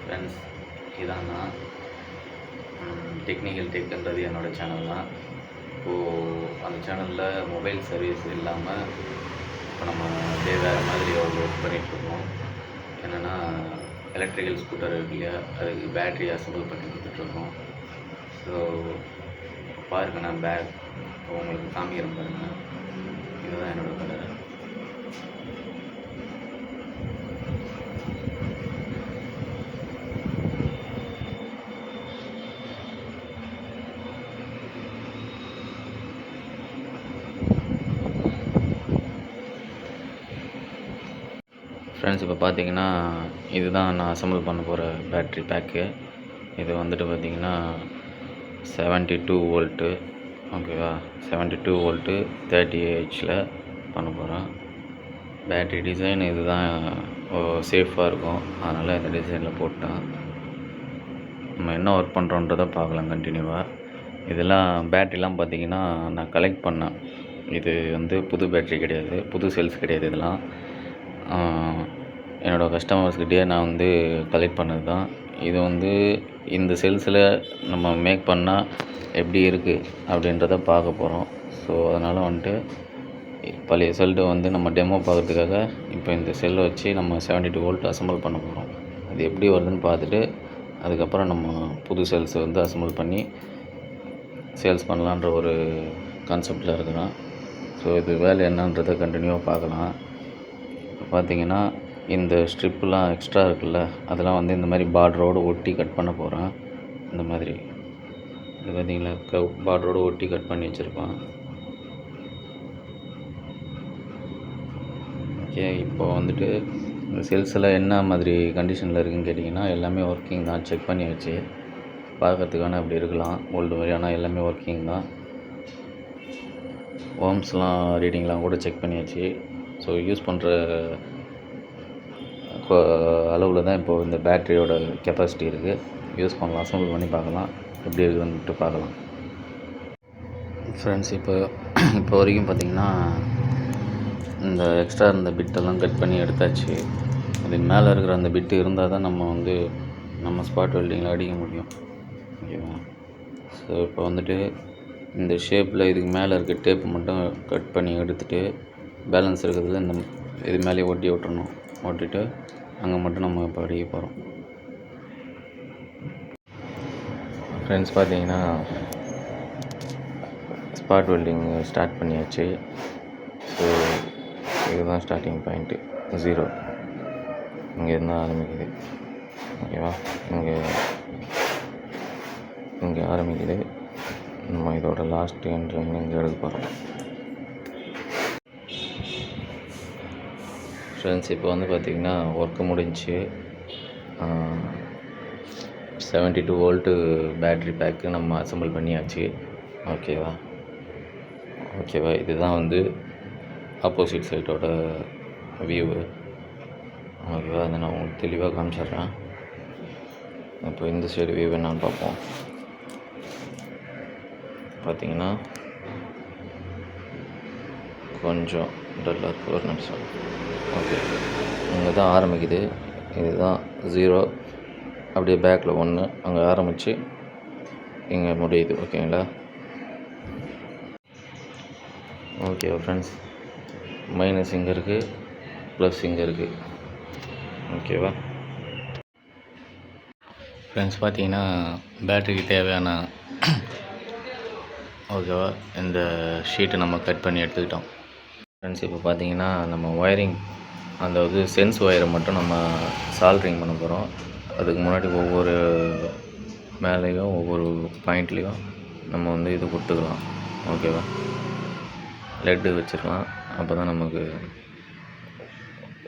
Friends, இதான் நான் technical டெக்குன்றது என்னோடய சேனல் தான். இப்போது அந்த சேனலில் மொபைல் சர்வீஸ் இல்லாமல் இப்போ நம்ம அப்படியே வேறு மாதிரி ஒரு ஒர்க் பண்ணிகிட்ருக்கோம். என்னென்னா எலக்ட்ரிக்கல் ஸ்கூட்டர் இருக்கு இல்லையா, அதுக்கு பேட்ரி அசம்பிள் பண்ணி கொடுத்துட்ருக்கோம். ஸோ பாருங்கள், நான் உங்களுக்கு காமிக்கிறேன் பாருங்கள். இதுதான் என்னோடய கடை. ஃப்ரெண்ட்ஸ், இப்போ பார்த்தீங்கன்னா இதுதான் நான் அசம்பிள் பண்ண போகிற பேட்ரி பேக்கு. இது வந்துட்டு பார்த்திங்கன்னா 72 வோல்ட்டு, ஓகேவா. 72 வோல்ட்டு 30 AHல் பண்ண போகிறேன். பேட்ரி டிசைன் இது தான் சேஃபாக இருக்கும், அதனால் இந்த டிசைனில் போட்டேன். நம்ம என்ன ஒர்க் பண்ணுறோன்றதை பார்க்கலாம் கண்டினியூவாக. இதெல்லாம் பேட்ரிலாம் பார்த்திங்கன்னா நான் கலெக்ட் பண்ணேன். இது வந்து புது பேட்ரி கிடையாது, புது செல்ஸ் கிடையாது. இதெல்லாம் என்னோடய கஸ்டமர்ஸ்கிட்டே நான் வந்து கலெக்ட் பண்ணது தான். இது வந்து இந்த செல்ஸில் நம்ம மேக் பண்ணால் எப்படி இருக்குது அப்படின்றத பார்க்க போகிறோம். ஸோ அதனால் வந்துட்டு பழைய செல்லை வந்து நம்ம டெமோ பார்க்குறதுக்காக இப்போ இந்த செல்லை வச்சு நம்ம 72 வோல்ட் அசம்பிள் பண்ண போகிறோம். அது எப்படி வருதுன்னு பார்த்துட்டு அதுக்கப்புறம் நம்ம புது செல்ஸை வந்து அசம்பிள் பண்ணி சேல்ஸ் பண்ணலான்ற ஒரு கான்செப்டில் இருக்கிறோம். ஸோ இது வேலை என்னன்றதை கண்டினியூவாக பார்க்கலாம். இப்போ பார்த்திங்கன்னா இந்த ஸ்ட்ரிப்புலாம் எக்ஸ்ட்ரா இருக்குல்ல, அதெல்லாம் வந்து இந்த மாதிரி பார்டரோடு ஒட்டி கட் பண்ண போகிறேன். இந்த மாதிரி இது பார்த்திங்களா, பார்டரோடு ஒட்டி கட் பண்ணி வச்சுருப்பேன். ஓகே, இப்போ வந்துட்டு இந்த செல்ஸில் என்ன மாதிரி கண்டிஷனில் இருக்குதுன்னு கேட்டிங்கன்னா, எல்லாமே ஒர்க்கிங் தான். செக் பண்ணியாச்சு, பார்க்கறதுக்கான அப்படி இருக்கலாம் ஓல்டு மாதிரி, ஆனால் எல்லாமே ஒர்க்கிங் தான். ஓம்ஸ்லாம் ரீடிங்லாம் கூட செக் பண்ணியாச்சு. ஸோ யூஸ் பண்ணுற அளவில் தான் இப்போது இந்த பேட்டரியோட கெப்பாசிட்டி இருக்குது. யூஸ் பண்ணலாம், அசம்பிள் பண்ணி பார்க்கலாம், எப்படி இருக்குதுன்ட்டு பார்க்கலாம். ஃப்ரெண்ட்ஸ், இப்போ வரைக்கும் பார்த்திங்கன்னா இந்த எக்ஸ்ட்ரா இருந்த பிட்டெல்லாம் கட் பண்ணி எடுத்தாச்சு. அது மேலே இருக்கிற அந்த பிட்டு இருந்தால் தான் நம்ம வந்து நம்ம ஸ்பாட் வெல்டிங்கில் அடிக்க முடியும், ஓகேவா. ஸோ இப்போ வந்துட்டு இந்த ஷேப்பில் இதுக்கு மேலே இருக்க டேப்பு மட்டும் கட் பண்ணி எடுத்துகிட்டு பேலன்ஸ் இருக்கிறதுல இந்த இது மேலே ஒட்டி விட்டுறணும். ஒட்டிட்டு அங்கே மட்டும் நம்ம இப்போ அடிக்க போகிறோம். ஃப்ரெண்ட்ஸ், பார்த்தீங்கன்னா ஸ்பாட் வெல்டிங் ஸ்டார்ட் பண்ணியாச்சு. ஸோ இதுதான் ஸ்டார்டிங் பாயிண்ட்டு, 0 இங்கேருந்து ஆரம்பிக்குது, ஓகேவா. இங்கே ஆரம்பிக்குது. நம்ம இதோட லாஸ்ட் எண்ட் இங்கே எடுக்க போகிறோம். ஃப்ரெண்ட்ஸ், இப்போ வந்து பார்த்திங்கன்னா ஒர்க்கு முடிஞ்சு 72 வோல்ட்டு பேட்ரி பேக்கு நம்ம அசம்பிள் பண்ணியாச்சு, ஓகேவா. இதுதான் வந்து ஆப்போசிட் சைட்டோட வியூவு, ஓகேவா. அதை நான் உங்களுக்கு தெளிவாக காமிச்சிட்றேன். இப்போ இந்த சைடு வியூ என்னன்னு பார்ப்போம். பார்த்திங்கன்னா கொஞ்சம் டல்லாக இருக்குது, ஒரு நிமிஷம். ஓகே, இங்கே தான் ஆரம்பிக்குது. இதுதான் 0, அப்படியே பேக்கில் 1, அங்கே ஆரம்பித்து இங்கே முடியுது, ஓகேங்களா. ஓகே ஃப்ரெண்ட்ஸ், மைனஸ் இங்கே இருக்குது, ப்ளஸ் இங்கே இருக்குது, ஓகேவா. ஃப்ரெண்ட்ஸ், பார்த்தீங்கன்னா பேட்டரிக்கு தேவையான ஓகேவா இந்த ஷீட்டை நம்ம கட் பண்ணி எடுத்துக்கிட்டோம். ஃப்ரெண்ட்ஸ், இப்போ பார்த்தீங்கன்னா நம்ம ஒயரிங், அதாவது சென்ஸ் ஒயரை மட்டும் நம்ம சால்ட்ரிங் பண்ண போகிறோம். அதுக்கு முன்னாடி ஒவ்வொரு மேலேயும் ஒவ்வொரு பாயிண்ட்லேயும் நம்ம வந்து இது கொடுத்துக்கலாம், ஓகேவா. லெட்டு வச்சுக்கலாம், அப்போ தான் நமக்கு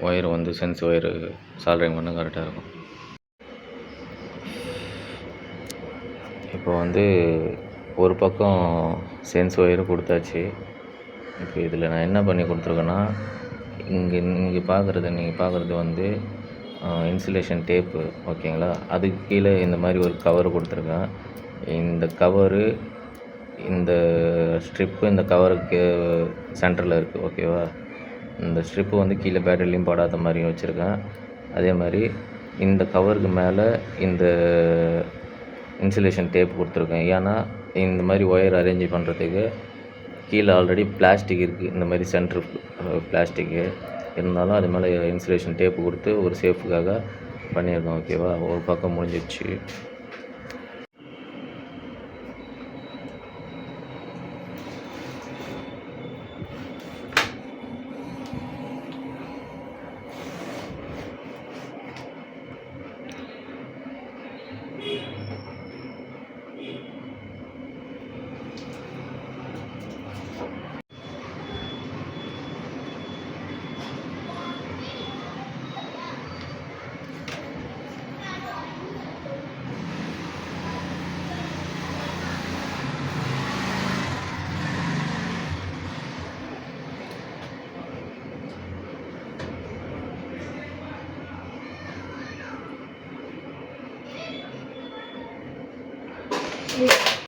ஒயர் வந்து சென்ஸ் ஒயரு சால்ட்ரிங் பண்ண கரெக்டாக இருக்கும். இப்போ வந்து ஒரு பக்கம் சென்ஸ் ஒயரு கொடுத்தாச்சு. இப்போ இதில் நான் என்ன பண்ணி கொடுத்துருக்கேன்னா, நீங்கள் பார்க்குறது வந்து இன்சுலேஷன் டேப்பு, ஓகேங்களா. அதுக்கு கீழே இந்த மாதிரி ஒரு கவர் கொடுத்துருக்கேன். இந்த கவரு, இந்த ஸ்ட்ரிப்பு இந்த கவருக்கு சென்டரில் இருக்குது, ஓகேவா. இந்த ஸ்ட்ரிப்பு வந்து கீழே பேட்டரிலையும் படாத மாதிரி வச்சுருக்கேன். அதே மாதிரி இந்த கவருக்கு மேலே இந்த இன்சுலேஷன் டேப் கொடுத்துருக்கேன். ஏன்னா இந்த மாதிரி ஒயர் அரேஞ்ச் பண்ணுறதுக்கு கீழே ஆல்ரெடி பிளாஸ்டிக் இருக்குது, இந்த மாதிரி சென்ட்ரு பிளாஸ்டிக்கு இருந்தாலும் அது மேலே இன்சுலேஷன் டேப்பு கொடுத்து ஒரு சேஃப்காக பண்ணியிருக்கோம். ஓகேவா, ஒரு பக்கம் முடிஞ்சிடுச்சு. Yeah.